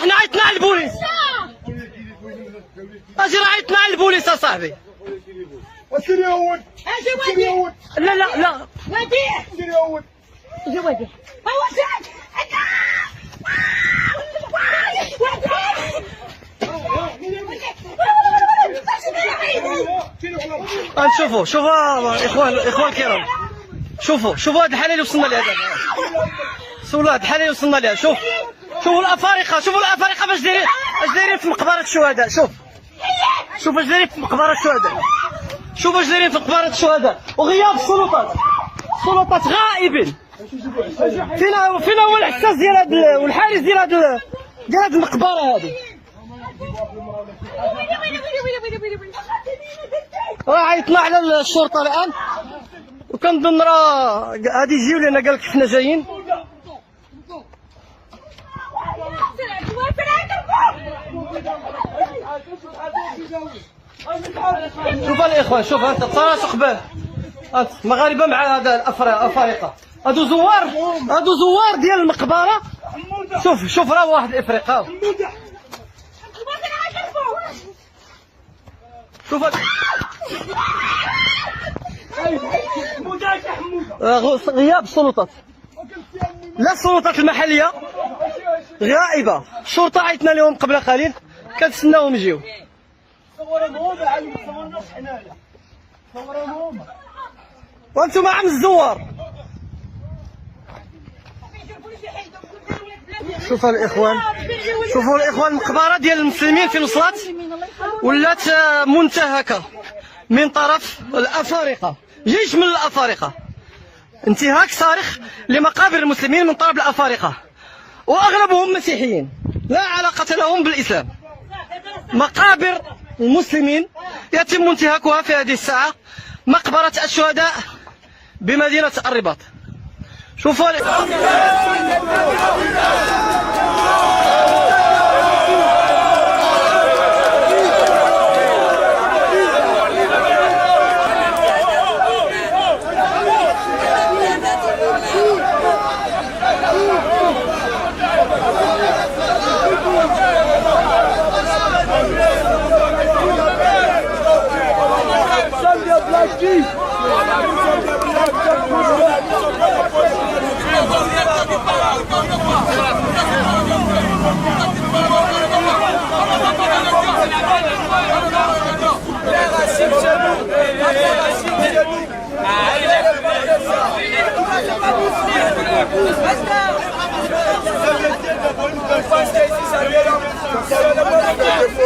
احنا عيطنا على البوليس. اجي راه عيطنا على البوليس اصاحبي. وسيري هود. اجي ودي. لا لا لا. وديع. سيري هود. اجي ودي. هو ساعد. شوفوا اخوان الكرام، شوفوا هاد الحاله اللي وصلنا لها دابا. شوفوا هاد الحاله اللي وصلنا لها. شوفوا الافارقه باش دايرين في مقبره الشهداء. شوف اش دايرين في مقبره الشهداء. وغياب السلطات غائبين. فينا هو الاحساس ديال والحارس ديال هاد المقبره هذه. راه عيطنا على الشرطه الان، وكنظن راه غادي يجيو لنا. قال لك حنا جايين. شوف الاخوان، شوف انت تناسق به انت مغاربه مع هذا الافارقه. هادو زوار ديال المقبره. شوف راه واحد الافريقي. شوف غياب السلطات، لا السلطات المحليه غائبه. الشرطه عيطنا لهم قبل قليل، كنتسناوهم يجيو. وانتم عم الزوار. شوفوا الاخوان المقبره ديال المسلمين فين وصلت. ولات منتهكه من طرف الافارقه، جيش من الافارقه. انتهاك صارخ لمقابر المسلمين من طرف الافارقه، واغلبهم مسيحيين لا علاقه لهم بالاسلام. مقابر المسلمين يتم انتهاكها في هذه الساعه. مقبره الشهداء بمدينه الرباط. شوفوا Basta